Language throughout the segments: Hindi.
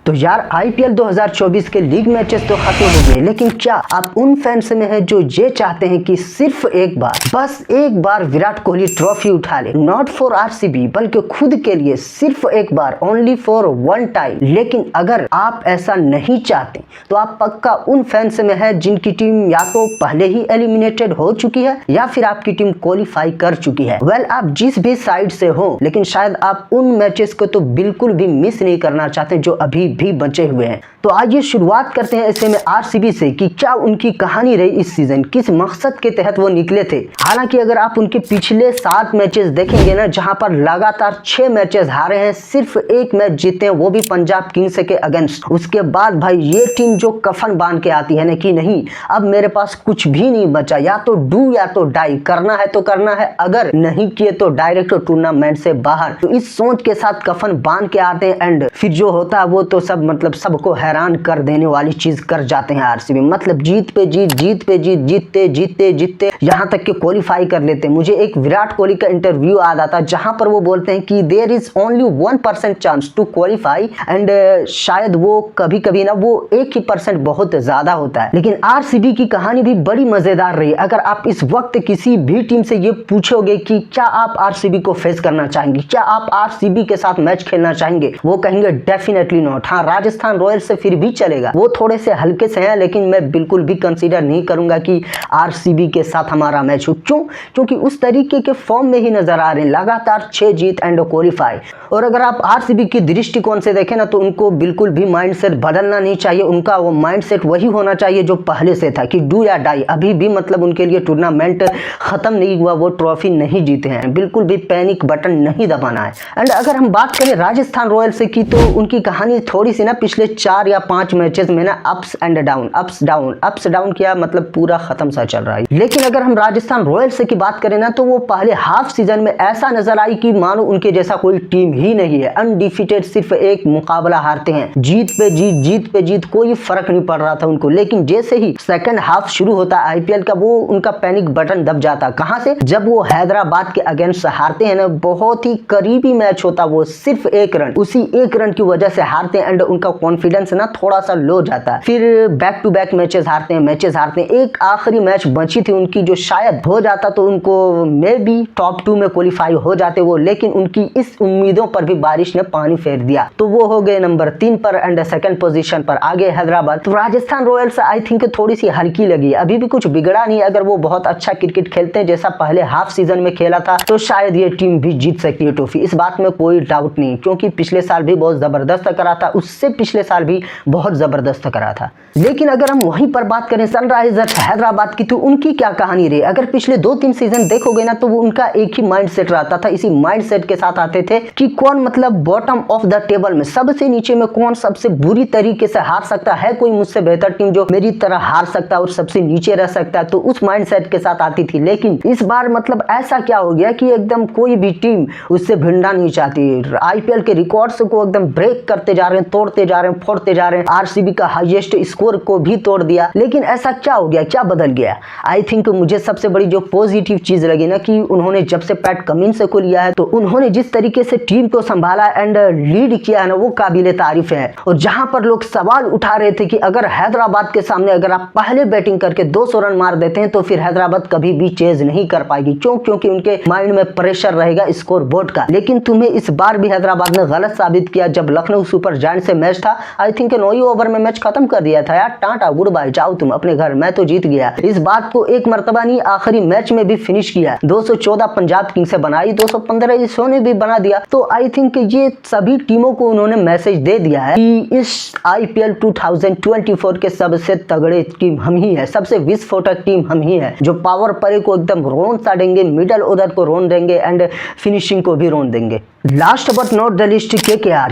तो यार आईपीएल 2024 के लीग मैचेस तो खत्म हो गए, लेकिन क्या आप उन फैंस में हैं जो ये चाहते हैं कि सिर्फ एक बार, बस एक बार विराट कोहली ट्रॉफी उठा ले, नॉट फॉर आरसीबी बल्कि खुद के लिए सिर्फ एक बार, ओनली फॉर वन टाइम। लेकिन अगर आप ऐसा नहीं चाहते तो आप पक्का उन फैंस में है जिनकी टीम या तो पहले ही एलिमिनेटेड हो चुकी है या फिर आपकी टीम क्वालिफाई कर चुकी है। वेल, आप जिस भी साइड से हो, लेकिन शायद आप उन मैचेस को तो बिल्कुल भी मिस नहीं करना चाहते जो अभी भी बचे हुए हैं। तो आइए शुरुआत करते हैं ऐसे में आरसीबी से कि क्या उनकी कहानी रही इस सीजन, किस मकसद के तहत वो निकले थे। हालांकि अगर आप उनके पिछले 7 मैचेस देखेंगे ना, जहां पर लगातार 6 मैचेस हारे हैं, सिर्फ एक मैच जीते हैं, वो भी पंजाब किंग्स के अगेंस्ट। उसके बाद भाई ये टीम जो कफन बांध के आती है ना कि नहीं अब मेरे पास कुछ भी नहीं बचा, या तो डू या तो डाई, करना है तो करना है, अगर नहीं किए तो डायरेक्ट टूर्नामेंट से बाहर। तो इस सोच के साथ कफन बांध के आते हैं एंड फिर जो होता है वो तो सब मतलब सबको हैरान कर देने वाली चीज कर जाते हैं आरसीबी। मतलब जीत पे जीत, जीत पे जीत, जीतते जीतते जीतते यहाँ तक कि क्वालिफाई कर लेते हैं। मुझे एक विराट कोहली का इंटरव्यू याद आता है जहां पर वो बोलते हैं कि there is only 1% chance to qualify and शायद वो कभी कभी ना वो 1% बहुत ज्यादा होता है। लेकिन आरसीबी की कहानी भी बड़ी मजेदार रही। अगर आप इस वक्त किसी भी टीम से ये पूछोगे कि क्या आप आरसीबी को फेस करना चाहेंगे, क्या आप आरसीबी के साथ मैच खेलना चाहेंगे, वो कहेंगे डेफिनेटली नॉट। हाँ, राजस्थान रॉयल्स से फिर भी चलेगा, वो थोड़े से हल्के से हैं, लेकिन मैं बिल्कुल भी कंसीडर नहीं करूंगा कि आरसीबी के साथ हमारा मैच हो। क्यों? क्योंकि उस तरीके के फॉर्म में ही नजर आ रहे हैं, लगातार 6 जीत एंड क्वालिफाई। और अगर आप आरसीबी की दृष्टिकोण से देखें ना, तो उनको बिल्कुल भी माइंडसेट बदलना नहीं चाहिए। उनका वो माइंडसेट वही होना चाहिए जो पहले से था कि डू या डाई। अभी भी मतलब उनके लिए टूर्नामेंट खत्म नहीं हुआ, वो ट्रॉफी नहीं जीते हैं, बिल्कुल भी पैनिक बटन नहीं दबाना है। एंड अगर हम बात करें राजस्थान रॉयल्स की, तो उनकी कहानी थोड़ी सी ना पिछले 4 या 5 मैचेस में ना ups and down, ups down, ups down किया, मतलब पूरा खत्म सा चल रहा है। लेकिन अगर हम राजस्थान रॉयल्स की बात करें ना, तो वो पहले हाफ सीजन में ऐसा नजर आई कि मानो उनके जैसा कोई टीम ही नहीं है। अनडिफीटेड, सिर्फ एक मुकाबला हारते हैं, जीत पे जीत, जीत पे जीत, कोई फर्क नहीं पड़ रहा था उनको। लेकिन जैसे ही सेकंड हाफ शुरू होता है आईपीएल का, वो उनका पैनिक बटन दब जाता। कहां से? जब वो हैदराबाद के अगेंस्ट हारते हैं ना, बहुत ही करीबी मैच होता, वो सिर्फ 1 रन, उसी 1 रन की वजह से हारते हैं एंड उनका कॉन्फिडेंस ना थोड़ा सा लो जाता है। फिर बैक टू बैक मैचेस हारते हैं। एक आखिरी मैच बची थी उनकी, जो शायद हो जाता तो उनको मे बी टॉप 2 में क्वालिफाई हो जाते वो, लेकिन उनकी इस उम्मीदों पर भी बारिश ने पानी फेर दिया। तो वो हो गए नंबर 3 पर एंड सेकंड पोजीशन पर आगे हैदराबाद। तो राजस्थान रॉयल्स आई थिंक थोड़ी सी हल्की लगी, अभी भी कुछ बिगड़ा नहीं। अगर वो बहुत अच्छा क्रिकेट खेलते हैं जैसा पहले हाफ सीजन में खेला था, तो शायद ये टीम भी जीत सकती है ट्रॉफी, इस बात में कोई डाउट नहीं। क्योंकि पिछले साल भी बहुत जबरदस्त करा था, उससे पिछले साल भी बहुत जबरदस्त करा था। लेकिन अगर हम वहीं पर बात करें सनराइजर्स हैदराबाद की, तो उनकी क्या कहानी रही। अगर पिछले 2-3 सीजन देखोगे ना, तो वो उनका एक ही माइंडसेट रहता था। इसी माइंडसेट के साथ आते थे कि कौन मतलब बॉटम ऑफ द टेबल में, सबसे नीचे में कौन सबसे बुरी तरीके से हार सकता है, कोई मुझसे बेहतर टीम जो मेरी तरह हार सकता है और सबसे नीचे रह सकता है, तो उस माइंडसेट के साथ आती थी। लेकिन इस बार मतलब ऐसा क्या हो गया कि एकदम कोई भी टीम उससे भिड़ना नहीं चाहती। आईपीएल के रिकॉर्ड्स को एकदम ब्रेक करते जा रहे हैं, तोड़ते जा रहे हैं, फोड़ते जा रहे हैं। आरसीबी का हाईएस्ट स्कोर को भी तोड़ दिया। लेकिन ऐसा क्या हो गया, क्या बदल गया? आई थिंक मुझे सबसे बड़ी जो पॉजिटिव चीज लगी ना, कि उन्होंने जब से पैट कमिंस को लिया है, तो उन्होंने जिस तरीके से टीम को संभाला एंड लीड किया है ना, वो काबिले तारीफ है। और जहां पर लोग सवाल उठा रहे थे कि अगर हैदराबाद के सामने अगर आप पहले बैटिंग करके 200 रन मार देते हैं, तो फिर हैदराबाद कभी भी चेज नहीं कर पाएगी। क्यों? क्योंकि उनके माइंड में प्रेशर रहेगा स्कोर बोर्ड का। लेकिन तुम्हें इस बार भी हैदराबाद ने गलत साबित किया। जब लखनऊ सुपर जायंट से मैच था, आई थिंक 9 ही ओवर में मैच खत्म कर दिया था यार। टाटा गुड बाय, जाओ तुम अपने घर, मैं तो जीत गया। इस बात को एक मर्तबा नहीं, आखिरी मैच में भी फिनिश किया। 214 पंजाब किंग्स से बनाई, 215 इसो ने भी बना दिया। तो आई थिंक ये सभी टीमों को उन्होंने मैसेज दे दिया है कि इस आईपीएल 2024 के सबसे तगड़े टीम हम ही है, सबसे विस्फोटक टीम हम ही है, जो पावर प्ले को एकदम रोन सा देंगे, मिडल ऑर्डर को रोन देंगे एंड फिनिशिंग को भी रोन देंगे। Last but not the list KKR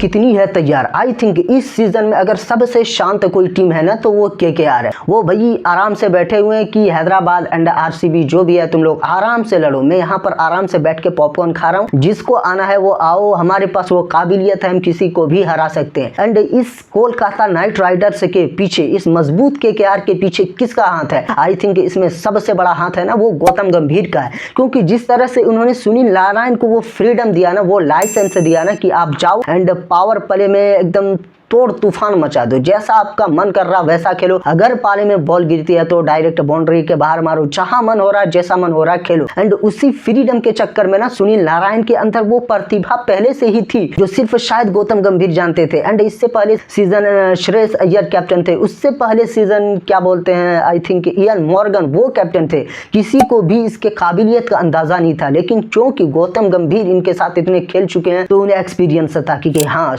कितनी है तैयार। आई थिंक इस सीजन में अगर सबसे शांत कोई टीम है ना, तो वो केकेआर है। वो भाई आराम से बैठे हुए हैं कि हैदराबाद एंड आरसीबी जो भी है, तुम लोग आराम से लड़ो, मैं यहाँ पर आराम से बैठ के पॉपकॉर्न खा रहा हूँ, जिसको आना है वो आओ, हमारे पास वो काबिलियत है, हम किसी को भी हरा सकते हैं। एंड इस कोलकाता नाइट राइडर्स के पीछे, इस मजबूत केकेआर के पीछे किसका हाथ है? आई थिंक इसमें सबसे बड़ा हाथ है ना, वो गौतम गंभीर का है। क्योंकि जिस तरह से उन्होंने सुनील नारायण को वो फ्रीडम दिया ना, वो लाइसेंस दिया ना कि आप जाओ एंड पावर प्ले में एकदम तोड़ तूफान मचा दो, जैसा आपका मन कर रहा वैसा खेलो। अगर पाले में बॉल गिरती है तो डायरेक्ट बाउंड्री के बाहर मारो, जहां मन हो रहा है जैसा मन हो रहा है खेलो। एंड उसी फ्रीडम के चक्कर में ना सुनील नारायण के अंदर वो प्रतिभा पहले से ही थी जो सिर्फ शायद गौतम गंभीर जानते थे। एंड इससे पहले सीजन श्रेयस अय्यर कैप्टन थे, उससे पहले सीजन क्या बोलते हैं आई थिंक इयान मॉर्गन वो कैप्टन थे। किसी को भी इसके काबिलियत का अंदाजा नहीं था, लेकिन क्योंकि गौतम गंभीर इनके साथ इतने खेल चुके हैं तो उन्हें एक्सपीरियंस था कि हाँ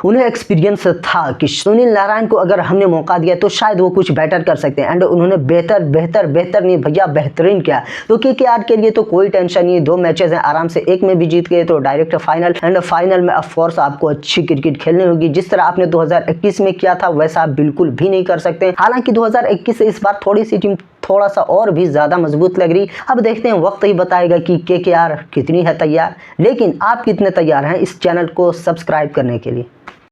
उन्हें एक्सपीरियंस था कि सुनील नारायण को अगर हमने मौका दिया तो शायद वो कुछ बेटर कर सकते हैं। एंड उन्होंने बेहतर नहीं भैया बेहतरीन किया। तो केकेआर के लिए तो कोई टेंशन नहीं, 2 मैचेस हैं, आराम से एक में भी जीत गए तो डायरेक्ट फाइनल। एंड फाइनल में ऑफ कोर्स आपको अच्छी क्रिकेट खेलनी होगी, जिस तरह आपने 2021 में किया था वैसा आप बिल्कुल भी नहीं कर सकते। हालांकि 2021 से इस बार थोड़ी सी टीम थोड़ा सा और भी ज्यादा मजबूत लग रही। अब देखते हैं, वक्त ही बताएगा कि केकेआर कितनी है तैयार। लेकिन आप कितने तैयार हैं इस चैनल को सब्सक्राइब करने के लिए।